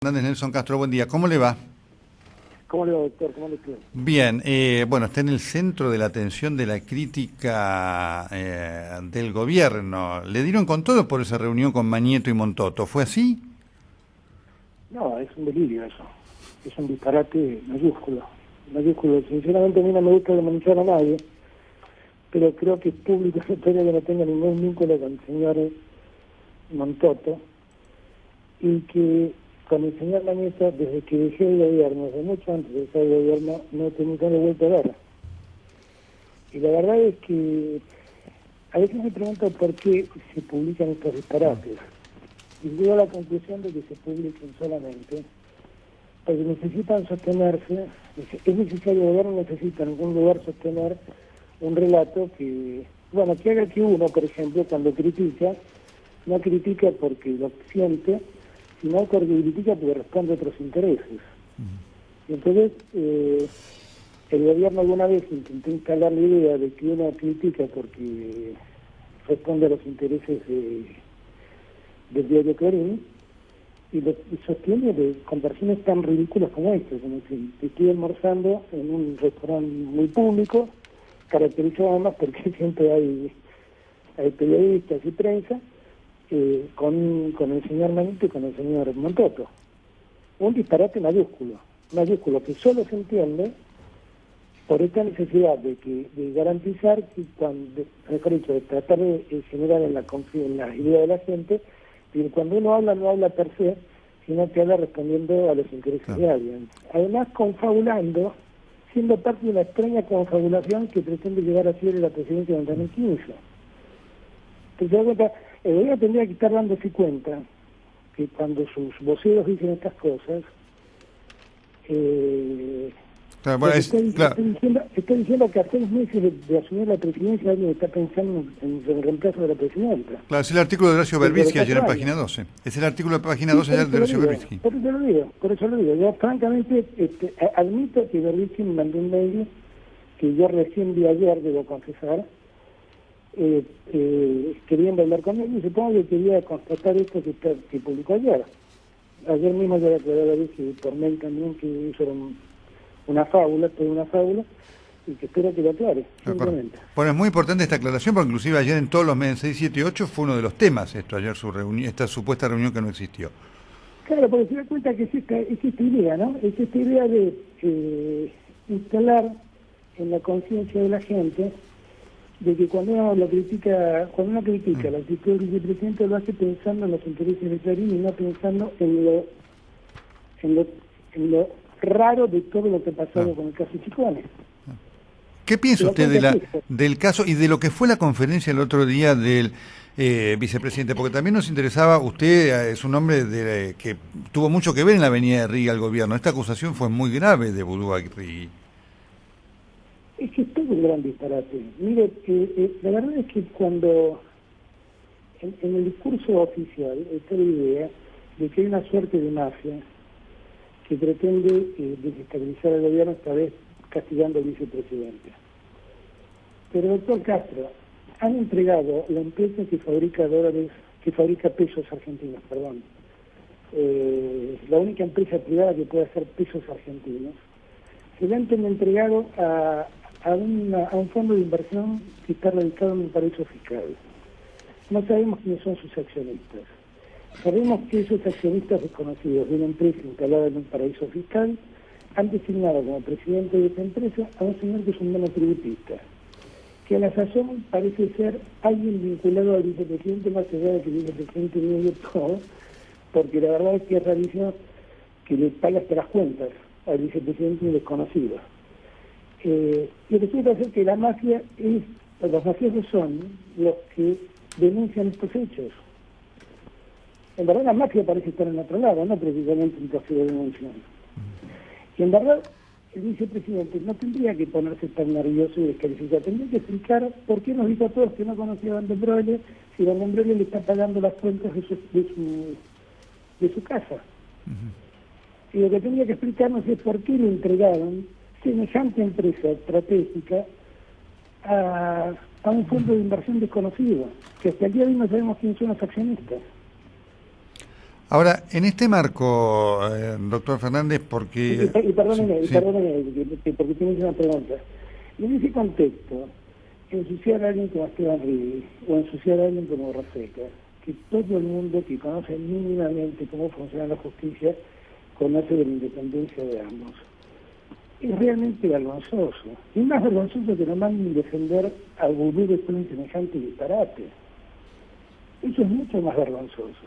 Hernández Nelson Castro, buen día. ¿Cómo le va? ¿Cómo le va, doctor? ¿Cómo le queda? Bien, bueno, está en el centro de la atención de la crítica del gobierno. ¿Le dieron con todo por esa reunión con Mañeto y Montoto? ¿Fue así? No, es un delirio eso. Es un disparate mayúsculo. Mayúsculo. Sinceramente a mí no me gusta demonizar a nadie, pero creo que es público que no tenga ningún vínculo con el señor Montoto y que con el señor Mañeto, desde que dejé el gobierno, desde mucho antes de dejar el gobierno, no he tenido vuelta a ver. Y la verdad es que a veces me pregunto por qué se publican estos disparates. Y llego a la conclusión de que se publiquen solamente porque necesitan sostenerse, es necesario, el gobierno necesita en algún lugar sostener un relato que, bueno, que haga que uno, por ejemplo, cuando critica, no critica porque lo siente, sino porque critica porque responde a otros intereses. Y entonces, el gobierno alguna vez intentó instalar la idea de que uno critica porque responde a los intereses del diario Clarín, y sostiene de conversiones tan ridículas como esta, como si estoy almorzando en un restaurante muy público, caracterizado además porque siempre hay periodistas y prensa, con el señor Mañeto y con el señor Montoto. Un disparate mayúsculo que solo se entiende por esta necesidad de garantizar que mejor dicho, de tratar de generar en la idea de la gente, que cuando uno habla no habla per se, sino que habla respondiendo a los intereses de alguien. Además confabulando, siendo parte de una extraña confabulación que pretende llegar a ser la presidencia del 2015. Entonces, se da cuenta, el gobierno tendría que estar dándose cuenta que cuando sus voceros dicen estas cosas, Claro, bueno, claro. está diciendo que a 6 meses de asumir la presidencia alguien está pensando en el reemplazo de la presidenta. Claro, es el artículo de Horacio Desde los Berbisky ayer 4 en años. página 12. Es el artículo de página Sí, 12 ayer de Horacio Berbisky. por eso lo digo. Yo francamente admito que Berbisky me mandó un mail que yo recién vi ayer, debo confesar, queriendo hablar con él, y supongo que quería constatar esto que publicó ayer. Ayer mismo yo le aclaré a Berbisky por mail también que eso era una fábula, toda una fábula, y que espero que lo aclare, simplemente. Bueno, es muy importante esta aclaración, porque inclusive ayer en todos los medios 6, 7 y 8 fue uno de los temas esto, ayer esta supuesta reunión que no existió. Claro, porque se da cuenta que es esta idea, ¿no? Es esta idea de instalar en la conciencia de la gente de que cuando uno critica la actitud del vicepresidente, lo hace pensando en los intereses de Clarín y no pensando en lo raro de todo lo que ha pasado con el caso Chicones. ¿Qué piensa usted del caso y de lo que fue la conferencia el otro día del vicepresidente? Porque también nos interesaba, usted es un hombre que tuvo mucho que ver en la avenida de Riga al gobierno. Esta acusación fue muy grave de Budúa Rigui. Es que es todo un gran disparate. Mire, la verdad es que cuando en el discurso oficial está la idea de que hay una suerte de mafia que pretende desestabilizar al gobierno, esta vez castigando al vicepresidente. Pero, doctor Castro, han entregado la empresa que fabrica pesos argentinos, la única empresa privada que puede hacer pesos argentinos, se le han entregado a un fondo de inversión que está radicado en un paraíso fiscal. No sabemos quiénes son sus accionistas. Sabemos que esos accionistas desconocidos de una empresa instalada en un paraíso fiscal han designado como presidente de esa empresa a un señor que es un monotributista, que a la sazón parece ser alguien vinculado al vicepresidente, más allá de que el vicepresidente vive todo, porque la verdad es que es rarísimo que le pague hasta las cuentas al vicepresidente desconocido. Y resulta ser que los mafiosos son los que denuncian estos hechos. En verdad la mafia parece estar en otro lado, no precisamente en caso de denuncia. Y en verdad el vicepresidente no tendría que ponerse tan nervioso y descalificar, tendría que explicar por qué nos dijo a todos que no conocía a Van den Broele si Van den Broele le está pagando las cuentas de su casa. Y lo que tendría que explicarnos es por qué le entregaron semejante empresa estratégica a un fondo de inversión desconocido, que hasta el día de hoy no sabemos quiénes son los accionistas. Ahora, en este marco, doctor Fernández, porque... Perdóneme, sí. porque tienes una pregunta. En ese contexto, ensuciar a alguien como Esteban Rivi o ensuciar a alguien como Raseca, que todo el mundo que conoce mínimamente cómo funciona la justicia conoce de la independencia de ambos, es realmente vergonzoso. Y más vergonzoso que no manden defender a Vudú después de un semejante disparate. Eso es mucho más vergonzoso.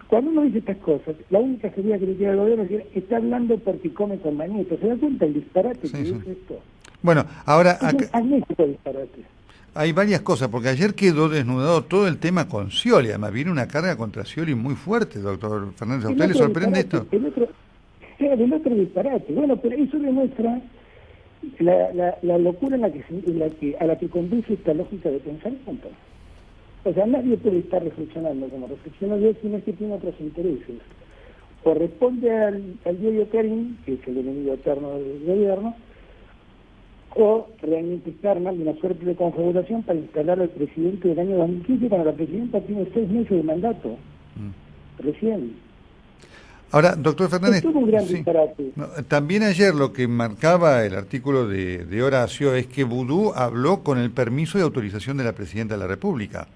Cuando uno dice estas cosas, la única salida que le queda al gobierno es que está hablando porque come con manito. ¿Se da cuenta el disparate que Sí. dice esto? Bueno, ahora... Es un magnífico disparate. Hay varias cosas, porque ayer quedó desnudado todo el tema con Scioli. Además, viene una carga contra Scioli muy fuerte, doctor Fernández. ¿A usted le sorprende esto? El otro disparate. Bueno, pero eso demuestra la locura a la que conduce esta lógica de pensamiento. O sea, nadie puede estar reflexionando como reflexiona yo, sino que tiene otros intereses. O responde al diario Clarín, que es el enemigo eterno del gobierno, o realmente está armando una suerte de confabulación para instalar al presidente del año 2015 cuando la presidenta tiene 6 meses de mandato. Recién. Ahora, doctor Fernández, es todo un gran disparate. También ayer lo que marcaba el artículo de Horacio es que Vudú habló con el permiso y autorización de la presidenta de la República.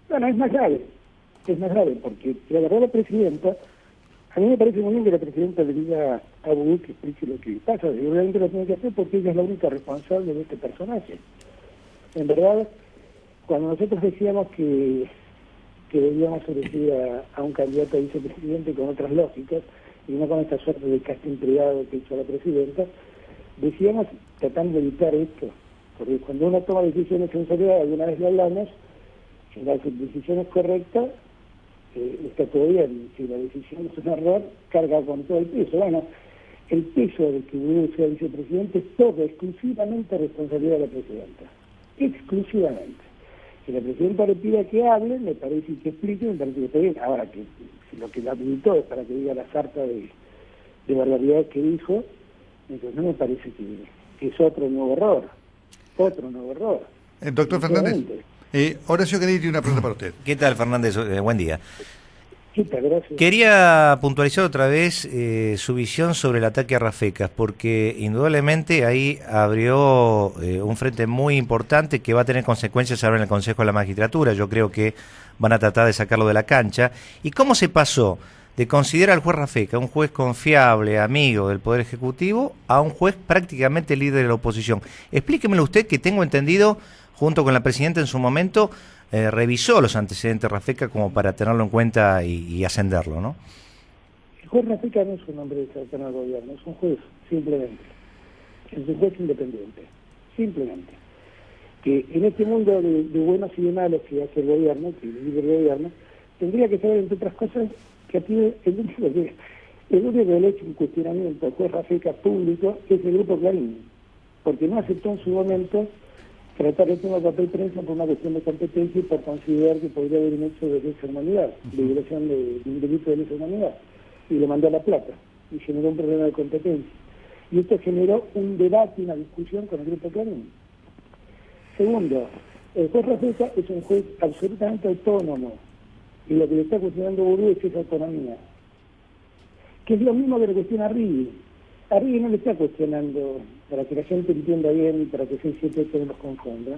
Bueno, es más grave, porque la verdad la presidenta, a mí me parece muy bien que la presidenta le diga a Vudú que explique lo que pasa, y obviamente lo tiene que hacer porque ella es la única responsable de este personaje. En verdad, cuando nosotros decíamos que debíamos elegir a un candidato a vicepresidente con otras lógicas, y no con esta suerte de casting privado que hizo la presidenta, decíamos tratando de evitar esto, porque cuando uno toma decisiones en soledad, alguna vez lo hablamos, si la decisión es correcta, está todo bien. Si la decisión es un error, carga con todo el peso. Bueno, el peso de que Vudú sea vicepresidente es todo exclusivamente responsabilidad de la presidenta. Exclusivamente. Si la presidenta le pide que hable, me parece que explique, me parece que está bien. Ahora, que si lo que la habilitó es para que diga la sarta de barbaridades que dijo, entonces no me parece que es otro nuevo error. Otro nuevo error. Doctor Fernández. Horacio Guerrero tiene una pregunta para usted. ¿Qué tal, Fernández? Buen día. Gracias. Quería puntualizar otra vez su visión sobre el ataque a Rafecas, porque indudablemente ahí abrió un frente muy importante que va a tener consecuencias ahora en el Consejo de la Magistratura. Yo creo que van a tratar de sacarlo de la cancha. ¿Y cómo se pasó de considerar al juez Rafecas un juez confiable, amigo del Poder Ejecutivo, a un juez prácticamente líder de la oposición? Explíquemelo usted, que tengo entendido, junto con la presidenta en su momento, revisó los antecedentes Rafecas como para tenerlo en cuenta y ascenderlo, ¿no? El juez Rafecas no es un hombre cercano al gobierno, es un juez, simplemente. Es un juez independiente, simplemente. Que en este mundo de buenos y de malos que hace el gobierno, que vive el gobierno, tendría que saber, entre otras cosas, que aquí el único que le ha hecho un cuestionamiento al juez Rafecas público es el Grupo Clarín, porque no aceptó en su momento tratar el tema de papel prensa por una cuestión de competencia y por considerar que podría haber un hecho de lesa humanidad, de violación de un delito de lesa humanidad, y le mandó a La Plata, y generó un problema de competencia. Y esto generó un debate, una discusión con el Grupo Clarín. Segundo, el juez Rafecas es un juez absolutamente autónomo, y lo que le está cuestionando Vudú es esa autonomía, que es lo mismo que le cuestiona a Rivi. A Rivi no le está cuestionando, para que la gente entienda bien y para que 678 no los confunda,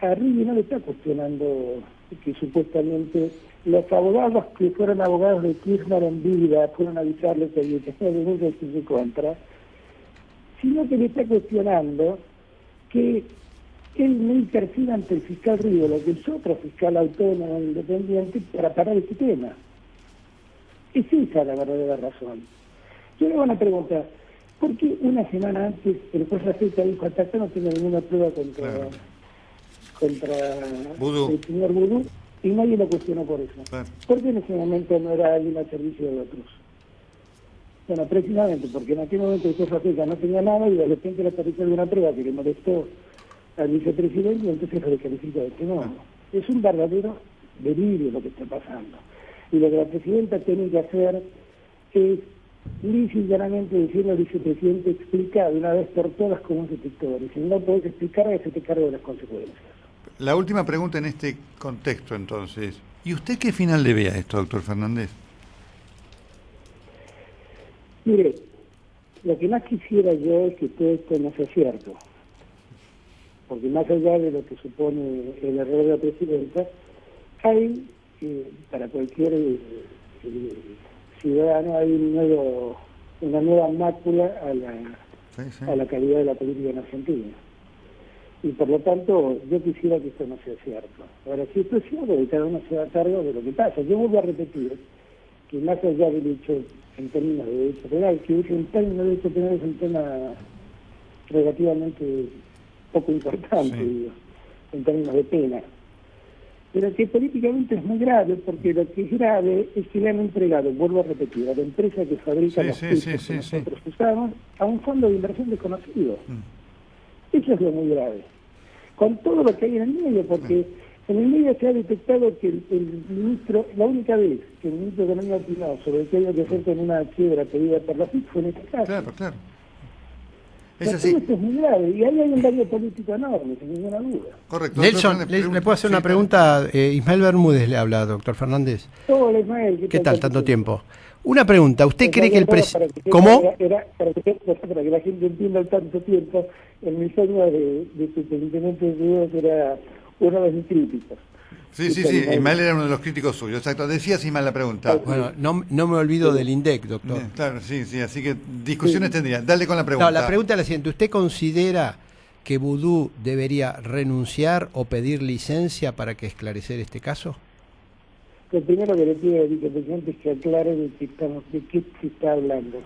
a Rivi no le está cuestionando que supuestamente los abogados que fueron abogados de Kirchner en vida fueron a avisarles que había tenido denuncias en su contra, sino que le está cuestionando que él no interceda ante el fiscal Rivolo, que es otro fiscal autónomo e independiente, para parar este tema. Es esa la verdadera razón. Yo le hago una pregunta: ¿por qué una semana antes el juez Rafecas dijo hasta acá no tiene ninguna prueba contra el señor Vudú, y nadie lo cuestionó por eso? Claro. ¿Por qué en ese momento no era alguien al servicio de otros? Bueno, precisamente porque en aquel momento el juez Rafecas no tenía nada y de repente le apareció alguna prueba que le molestó al vicepresidente y entonces se le califica de este modo. Es un verdadero delirio lo que está pasando. Y lo que la presidenta tiene que hacer es lisa y llanamente decirle al vicepresidente: explica de una vez por todas cómo es este historia. Si no puedes explicar, que se te cargue de las consecuencias. La última pregunta en este contexto, entonces. ¿Y usted qué final le ve a esto, doctor Fernández? Mire, lo que más quisiera yo es que todo esto no sea cierto, porque más allá de lo que supone el error de la presidenta, hay, para cualquier ciudadano, hay una nueva mácula a la calidad de la política en Argentina. Y por lo tanto, yo quisiera que esto no sea cierto. Ahora, si esto es cierto, cada uno se haga cargo de lo que pasa. Yo vuelvo a repetir que más allá del hecho en términos de derecho penal, que en términos de derecho penal es un tema relativamente poco importante, digo, en términos de pena. Pero que políticamente es muy grave, porque lo que es grave es que le han entregado, vuelvo a repetir, a la empresa que fabrica los pisos que nosotros usamos, a un fondo de inversión desconocido. Eso es lo muy grave. Con todo lo que hay en el medio, porque en el medio se ha detectado que el ministro, la única vez que el ministro de Economía opinó sobre qué había que hacer con una quiebra pedida por la FIP fue en este caso. Claro. Es así. Esto es muy grave, y ahí hay un daño político enorme, sin ninguna duda. Correcto. Nelson, ¿le puedo hacer una pregunta? Ismael Bermúdez le habla, doctor Fernández. Hola, Ismael. ¿Qué tal? Tanto tiempo. Una pregunta, ¿usted cree que el presidente... ¿Cómo? Para que la gente entienda el tanto tiempo, el ministerio de superintendente de seguridad era uno de mis críticos. Sí, Ismael era uno de los críticos suyos, exacto. Decías, Ismael, la pregunta. Bueno, no me olvido del INDEC, doctor. Claro, sí, así que discusiones tendría. Dale con la pregunta. No, la pregunta es la siguiente. ¿Usted considera que Vudú debería renunciar o pedir licencia para que esclarecer este caso? Lo primero que le pido al vicepresidente es que aclare de qué se está hablando.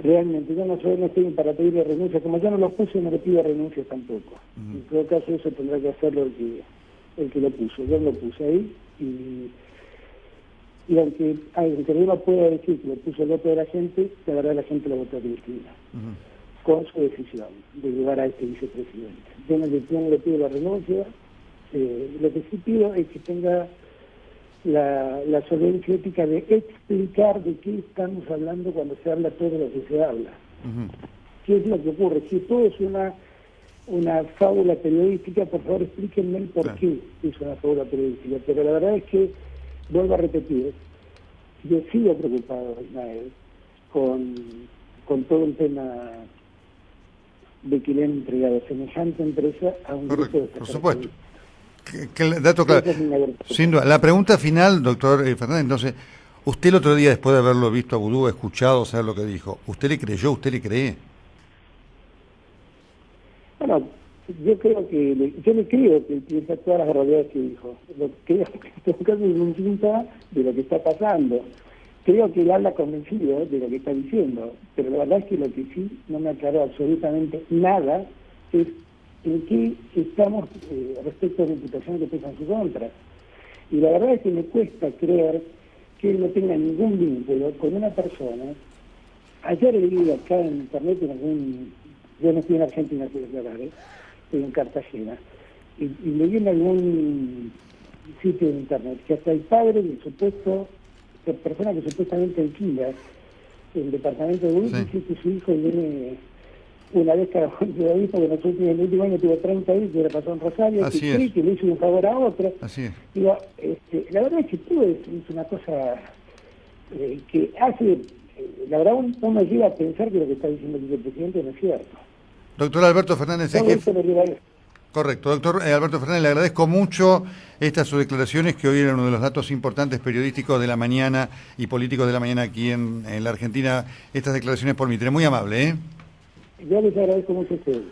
Realmente, yo no estoy para pedirle renuncia, como yo no lo puse, no le pido renuncia tampoco. En todo caso, eso tendrá que hacerlo el que lo puso. Yo lo puse ahí, y aunque yo no pueda decir que lo puso el voto de la gente, la verdad la gente lo votó a Cristina, con su decisión de llevar a este vicepresidente. Yo no le pido la renuncia, lo que sí pido es que tenga la solvencia ética de explicar de qué estamos hablando cuando se habla todo lo que se habla. ¿Qué es lo que ocurre? Si todo es una fábula periodística, por favor explíquenme el por qué es una fábula periodística. Pero la verdad es que, vuelvo a repetir, yo sigo preocupado, Ismael, con todo el tema de que le han entregado semejante empresa a un grupo de... Por supuesto. Dato claro. Sin duda. La pregunta final, doctor Fernández, entonces, usted el otro día, después de haberlo visto a Vudú, escuchado, saber lo que dijo, ¿usted le creyó, usted le cree? Bueno, yo creo que yo le creo que piensa todas las barbaridades que dijo. Lo creo que en todo caso es un pinta de lo que está pasando. Creo que él habla convencido de lo que está diciendo, pero la verdad es que lo que sí no me aclaró absolutamente nada es en qué estamos respecto a la imputación que pesa en su contra. Y la verdad es que me cuesta creer que él no tenga ningún vínculo con una persona. Ayer he leído acá en internet, yo no estoy en Argentina, quiero aclarar, estoy en Cartagena, y leí en algún sitio de internet que hasta el padre del supuesto, la persona que supuestamente alquila el departamento de Vudú, dice que su hijo viene una vez cada 11 de abril, porque en el último año tuvo 30 días, que le pasó en Rosario, que le hizo un favor a otro. Así es. Digo, la verdad es que todo es una cosa que hace, la verdad uno llega a pensar que lo que está diciendo el vicepresidente no es cierto. Doctor Alberto Fernández, correcto, doctor Alberto Fernández, le agradezco mucho estas sus declaraciones, que hoy eran uno de los datos importantes periodísticos de la mañana y políticos de la mañana aquí en la Argentina. Estas declaraciones por Mitre, muy amable, ¿eh? Yo les agradezco mucho a ustedes.